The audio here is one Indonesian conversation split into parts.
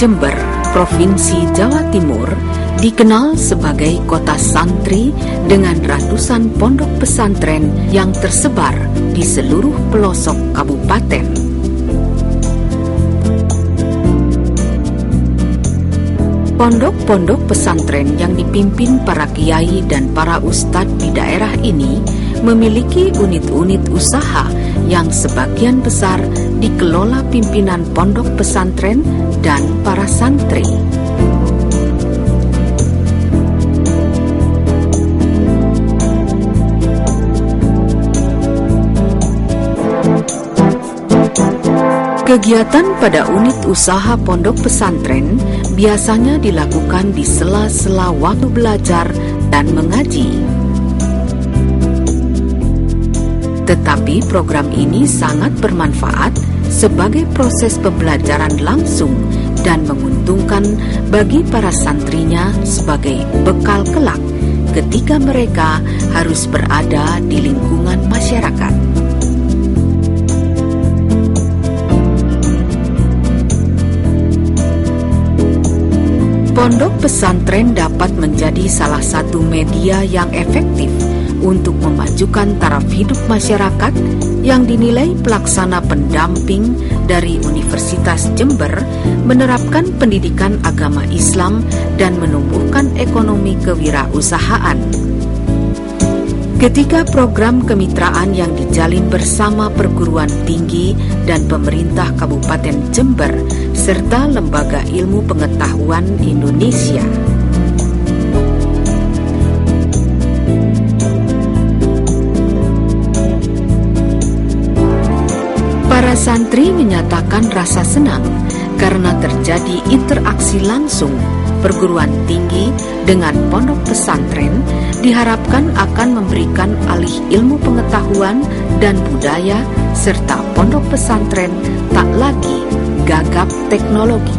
Jember, Provinsi Jawa Timur, dikenal sebagai kota santri dengan ratusan pondok pesantren yang tersebar di seluruh pelosok kabupaten. Pondok-pondok pesantren yang dipimpin para kiai dan para ustadz di daerah ini memiliki unit-unit usaha yang sebagian besar dikelola pimpinan pondok pesantren dan para santri. Kegiatan pada unit usaha pondok pesantren biasanya dilakukan di sela-sela waktu belajar dan mengaji. Tetapi program ini sangat bermanfaat sebagai proses pembelajaran langsung dan menguntungkan bagi para santrinya sebagai bekal kelak ketika mereka harus berada di lingkungan masyarakat. Pondok pesantren dapat menjadi salah satu media yang efektif untuk memajukan taraf hidup masyarakat yang dinilai pelaksana pendamping dari Universitas Jember menerapkan pendidikan agama Islam dan menumbuhkan ekonomi kewirausahaan. Ketika program kemitraan yang dijalin bersama perguruan tinggi dan pemerintah Kabupaten Jember serta Lembaga Ilmu Pengetahuan Indonesia. Para santri menyatakan rasa senang karena terjadi interaksi langsung perguruan tinggi dengan pondok pesantren diharapkan akan memberikan alih ilmu pengetahuan dan budaya serta pondok pesantren tak lagi gagap teknologi.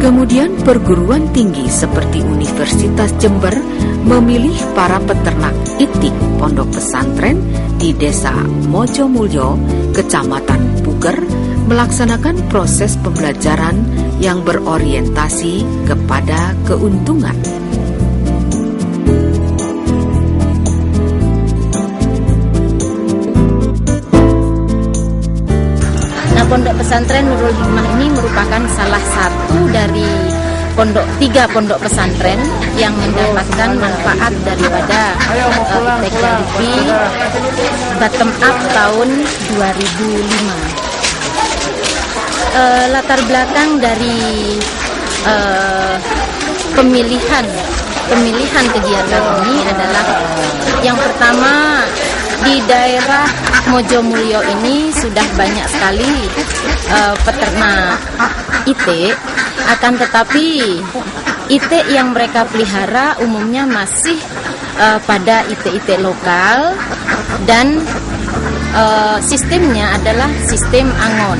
Kemudian perguruan tinggi seperti Universitas Jember memilih para peternak itik pondok pesantren di Desa Mojomulyo, Kecamatan Puger, melaksanakan proses pembelajaran yang berorientasi kepada keuntungan. Pondok pesantren Nurul Hikmah ini merupakan salah satu dari tiga pondok pesantren yang mendapatkan manfaat daripada teknologi bottom up tahun 2005. Latar belakang dari pemilihan kegiatan ini adalah yang pertama, di daerah Mojomulyo ini sudah banyak sekali peternak itik, akan tetapi itik yang mereka pelihara umumnya masih pada itik-itik lokal dan sistemnya adalah sistem angon.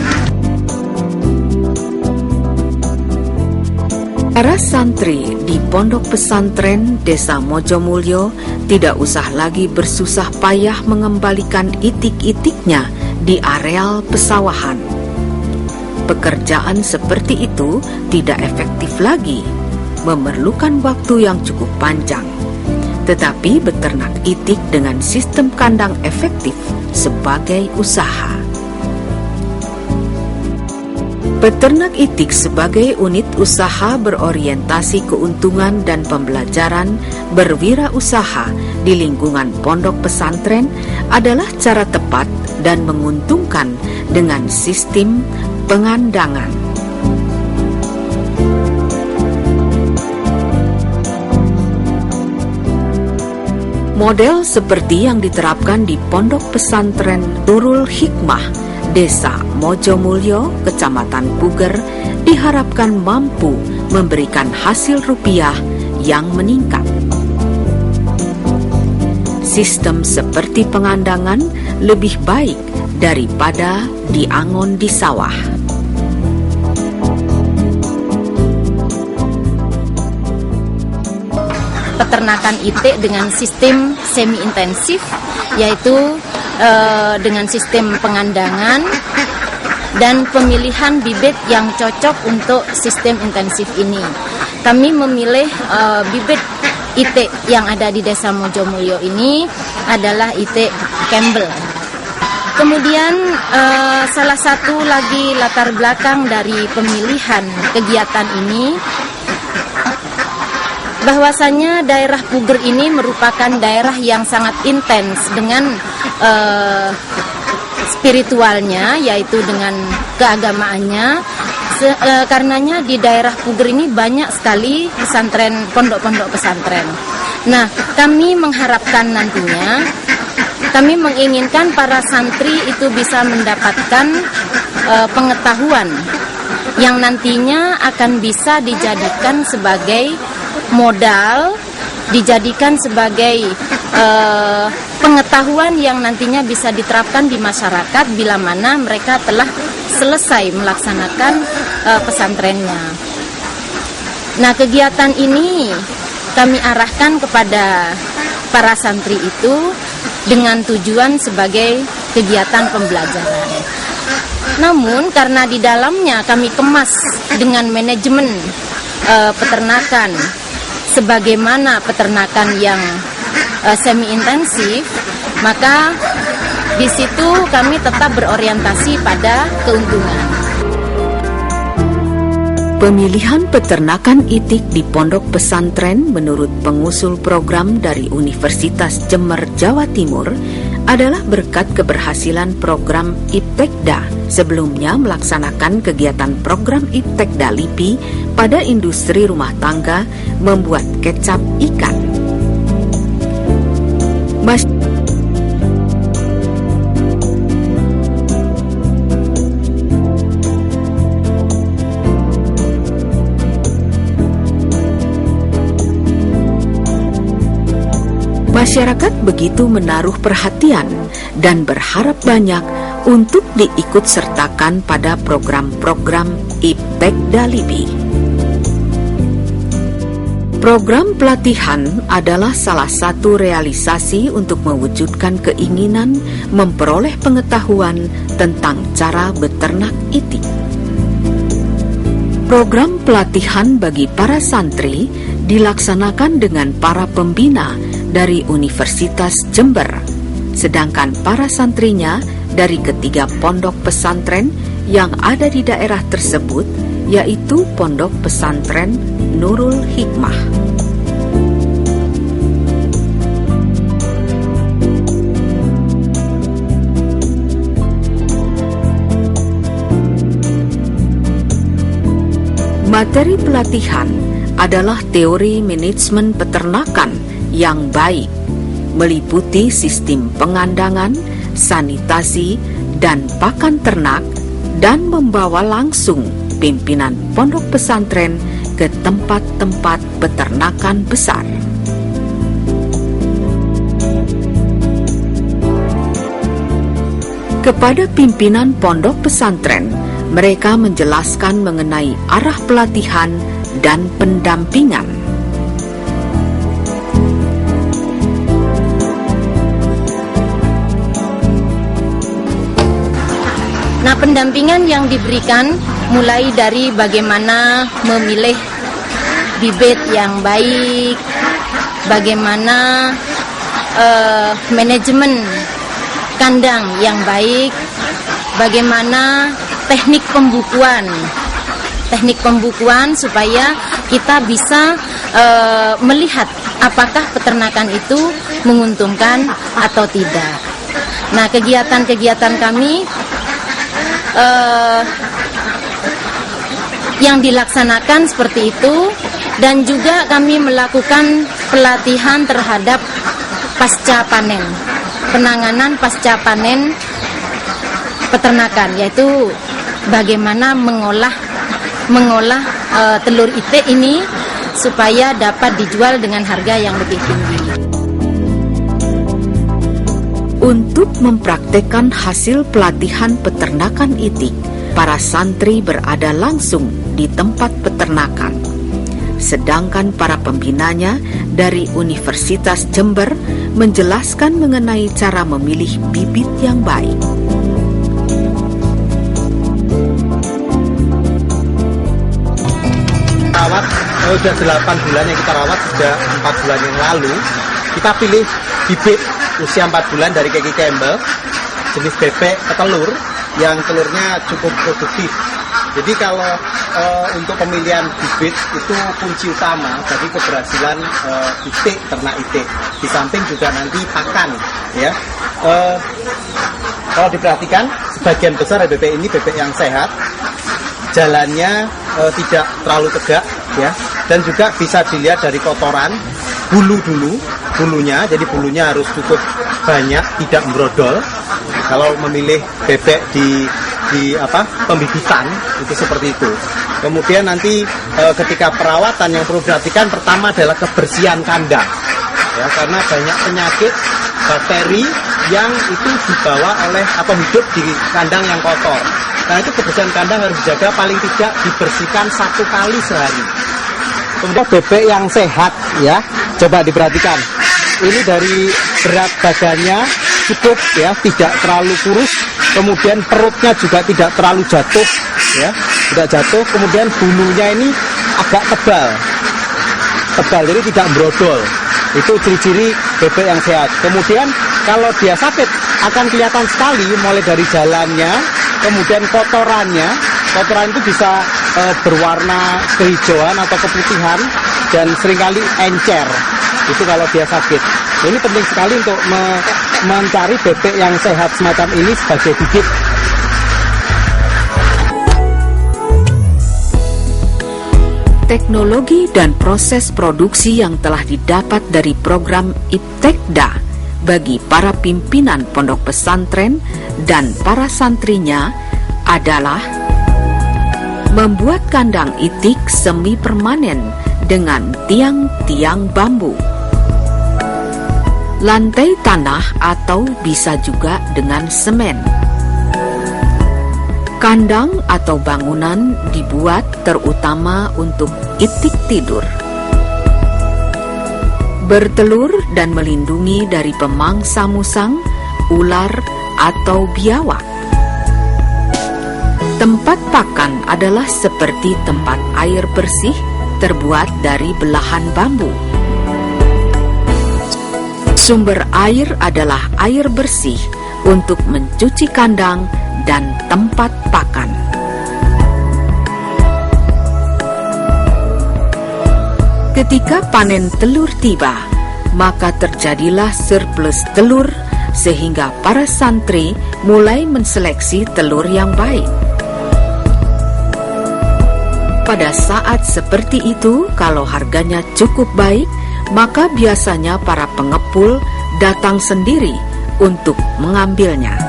Para santri di pondok pesantren Desa Mojomulyo tidak usah lagi bersusah payah mengembalikan itik-itiknya di areal pesawahan. Pekerjaan seperti itu tidak efektif lagi, memerlukan waktu yang cukup panjang. Tetapi beternak itik dengan sistem kandang efektif sebagai usaha. Peternak itik sebagai unit usaha berorientasi keuntungan dan pembelajaran berwirausaha di lingkungan pondok pesantren adalah cara tepat dan menguntungkan dengan sistem pengandangan. Model seperti yang diterapkan di pondok pesantren Nurul Hikmah Desa Mojomulyo, Kecamatan Puger, diharapkan mampu memberikan hasil rupiah yang meningkat. Sistem seperti pengandangan lebih baik daripada diangon di sawah. Peternakan itik dengan sistem semi-intensif, yaitu dengan sistem pengandangan dan pemilihan bibit yang cocok untuk sistem intensif ini. Kami memilih bibit itik yang ada di Desa Mojomulyo ini adalah itik Campbell. Kemudian salah satu lagi latar belakang dari pemilihan kegiatan ini, bahwasanya daerah Puger ini merupakan daerah yang sangat intens dengan spiritualnya, yaitu dengan keagamaannya. Karenanya di daerah Puger ini banyak sekali pesantren, pondok-pondok pesantren. Nah, kami mengharapkan nantinya, kami menginginkan para santri itu bisa mendapatkan pengetahuan yang nantinya akan bisa dijadikan sebagai modal, dijadikan sebagai pengetahuan yang nantinya bisa diterapkan di masyarakat bila mana mereka telah selesai melaksanakan pesantrennya. Nah, kegiatan ini kami arahkan kepada para santri itu dengan tujuan sebagai kegiatan pembelajaran. Namun karena di dalamnya kami kemas dengan manajemen peternakan sebagaimana peternakan yang semi intensif, maka di situ kami tetap berorientasi pada keuntungan. Pemilihan peternakan itik di pondok pesantren menurut pengusul program dari Universitas Jember, Jawa Timur adalah berkat keberhasilan program Iptekda sebelumnya melaksanakan kegiatan program Iptekda LIPI pada industri rumah tangga membuat kecap ikan. Masyarakat begitu menaruh perhatian dan berharap banyak untuk diikut sertakan pada program-program Iptekda LIPI. Program pelatihan adalah salah satu realisasi untuk mewujudkan keinginan memperoleh pengetahuan tentang cara beternak itik. Program pelatihan bagi para santri dilaksanakan dengan para pembina dari Universitas Jember, sedangkan para santrinya dari ketiga pondok pesantren yang ada di daerah tersebut, yaitu Pondok Pesantren Nurul Hikmah. Materi pelatihan adalah teori manajemen peternakan yang baik, meliputi sistem pengandangan, sanitasi, dan pakan ternak, dan membawa langsung pimpinan pondok pesantren ke tempat-tempat peternakan besar. Kepada pimpinan pondok pesantren, mereka menjelaskan mengenai arah pelatihan dan pendampingan. Nah, pendampingan yang diberikan mulai dari bagaimana memilih bibit yang baik, bagaimana manajemen kandang yang baik, bagaimana teknik pembukuan supaya kita bisa melihat apakah peternakan itu menguntungkan atau tidak. Nah, kegiatan-kegiatan kami yang dilaksanakan seperti itu, dan juga kami melakukan pelatihan terhadap pasca panen, penanganan pasca panen peternakan, yaitu bagaimana mengolah telur itik ini supaya dapat dijual dengan harga yang lebih tinggi. Untuk mempraktekkan hasil pelatihan peternakan itik, para santri berada langsung di tempat peternakan. sedangkan para pembinanya dari Universitas Jember menjelaskan mengenai cara memilih bibit yang baik. Rawat, sudah 8 bulan yang kita rawat, sudah 4 bulan yang lalu kita pilih bibit usia 4 bulan dari Keki Campbell, jenis bebek petelur yang telurnya cukup produktif. Jadi kalau untuk pemilihan bibit itu kunci utama bagi keberhasilan itik, ternak itik. Di samping juga nanti pakan, ya. Kalau diperhatikan, sebagian besar bebek ini bebek yang sehat, jalannya tidak terlalu tegak, ya, dan juga bisa dilihat dari kotoran, bulunya, jadi bulunya harus cukup banyak, tidak membrodol. Kalau memilih bebek di pembibitan itu seperti itu. Kemudian nanti ketika perawatan yang perlu diperhatikan pertama adalah kebersihan kandang, ya, karena banyak penyakit bakteri yang itu dibawa oleh atau hidup di kandang yang kotor. Nah, itu kebersihan kandang harus dijaga, paling tidak dibersihkan 1 kali sehari. Kemudian bebek yang sehat, ya, coba diperhatikan. Ini dari berat badannya cukup, ya, tidak terlalu kurus. Kemudian perutnya juga tidak terlalu jatuh, ya, tidak jatuh. Kemudian bulunya ini agak tebal, jadi tidak brodol. Itu ciri-ciri bebek yang sehat. Kemudian kalau dia sakit akan kelihatan sekali, mulai dari jalannya, kemudian kotoran itu bisa berwarna kehijauan atau keputihan dan seringkali encer. Itu kalau dia sakit. Ini penting sekali untuk mencari bebek yang sehat semacam ini sebagai bibit. Teknologi dan proses produksi yang telah didapat dari program Iptekda bagi para pimpinan pondok pesantren dan para santrinya adalah membuat kandang itik semi permanen dengan tiang-tiang bambu, lantai tanah atau bisa juga dengan semen. Kandang atau bangunan dibuat terutama untuk itik tidur, bertelur dan melindungi dari pemangsa musang, ular, atau biawak. Tempat pakan adalah seperti tempat air bersih terbuat dari belahan bambu. Sumber air adalah air bersih untuk mencuci kandang dan tempat pakan. Ketika panen telur tiba, maka terjadilah surplus telur sehingga para santri mulai menseleksi telur yang baik. Pada saat seperti itu, kalau harganya cukup baik, maka biasanya para pengepul datang sendiri untuk mengambilnya.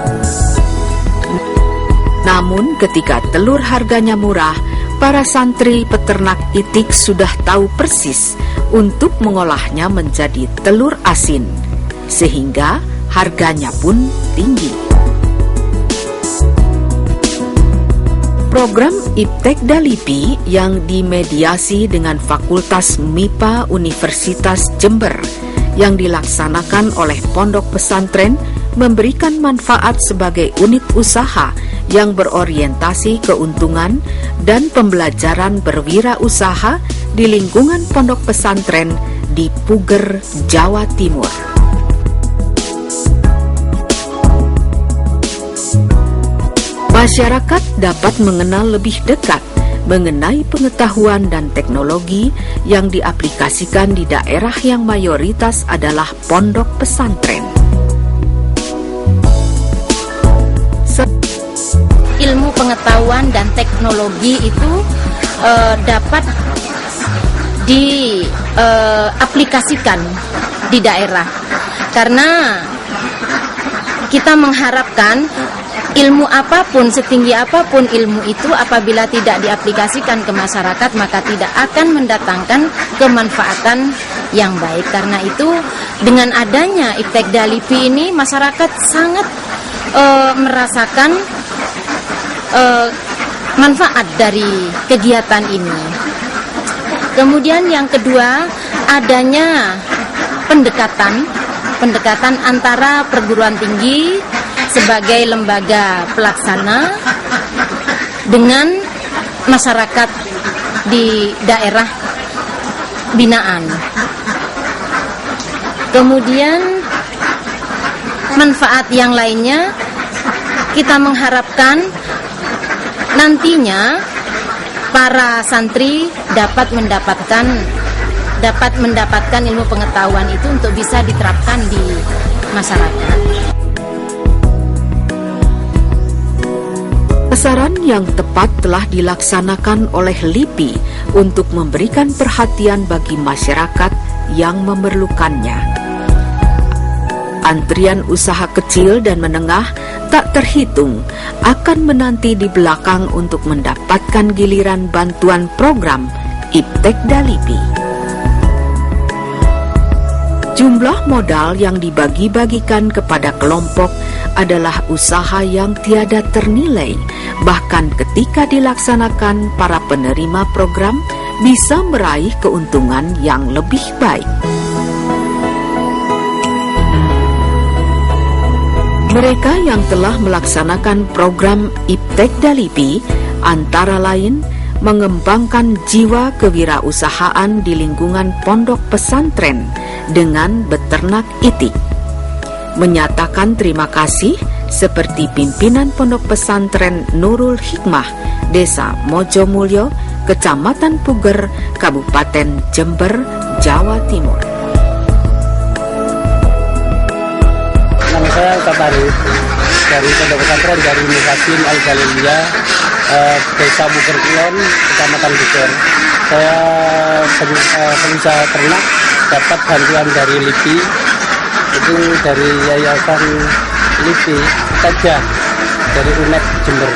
Namun ketika telur harganya murah, para santri peternak itik sudah tahu persis untuk mengolahnya menjadi telur asin, sehingga harganya pun tinggi. Program Iptekda LIPI yang dimediasi dengan Fakultas MIPA Universitas Jember yang dilaksanakan oleh pondok pesantren memberikan manfaat sebagai unit usaha yang berorientasi keuntungan dan pembelajaran berwirausaha di lingkungan pondok pesantren di Puger, Jawa Timur. Masyarakat dapat mengenal lebih dekat mengenai pengetahuan dan teknologi yang diaplikasikan di daerah yang mayoritas adalah pondok pesantren. Ilmu pengetahuan dan teknologi itu dapat diaplikasikan di daerah, karena kita mengharapkan ilmu apapun, setinggi apapun ilmu itu, apabila tidak diaplikasikan ke masyarakat, maka tidak akan mendatangkan kemanfaatan yang baik. Karena itu, dengan adanya Iptekda LIPI ini, masyarakat sangat merasakan manfaat dari kegiatan ini. Kemudian yang kedua, adanya pendekatan antara perguruan tinggi sebagai lembaga pelaksana dengan masyarakat di daerah binaan. Kemudian manfaat yang lainnya, kita mengharapkan nantinya para santri dapat mendapatkan ilmu pengetahuan itu untuk bisa diterapkan di masyarakat. Sasaran yang tepat telah dilaksanakan oleh LIPI untuk memberikan perhatian bagi masyarakat yang memerlukannya. Antrian usaha kecil dan menengah tak terhitung akan menanti di belakang untuk mendapatkan giliran bantuan program Iptekda LIPI. Jumlah modal yang dibagi-bagikan kepada kelompok adalah usaha yang tiada ternilai, bahkan ketika dilaksanakan para penerima program bisa meraih keuntungan yang lebih baik. Mereka yang telah melaksanakan program Iptekda LIPI antara lain mengembangkan jiwa kewirausahaan di lingkungan pondok pesantren dengan beternak itik. Menyatakan terima kasih seperti pimpinan pondok pesantren Nurul Hikmah, Desa Mojomulyo, Kecamatan Puger, Kabupaten Jember, Jawa Timur. Nama saya Katari dari pondok pesantren dari Muhasin Al-Jaliliyah, Desa Puger Kulon, Kecamatan Puger. Saya pengusaha ternak, dapat bantuan dari LIPI, itu dari Yayasan LIPI Teja dari UNED Jember.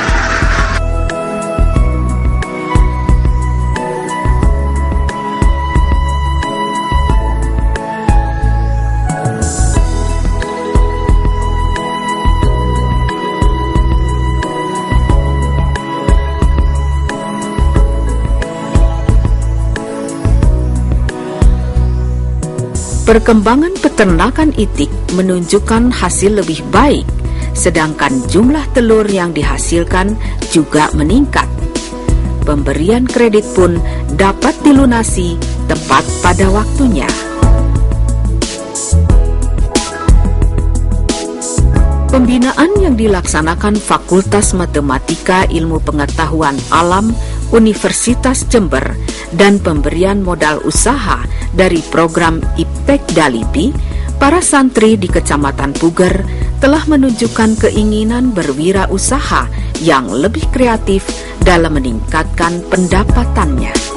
Perkembangan peternakan itik menunjukkan hasil lebih baik, sedangkan jumlah telur yang dihasilkan juga meningkat. Pemberian kredit pun dapat dilunasi tepat pada waktunya. Pembinaan yang dilaksanakan Fakultas Matematika Ilmu Pengetahuan Alam Universitas Jember dan pemberian modal usaha dari program Iptekda LIPI, para santri di Kecamatan Puger telah menunjukkan keinginan berwirausaha yang lebih kreatif dalam meningkatkan pendapatannya.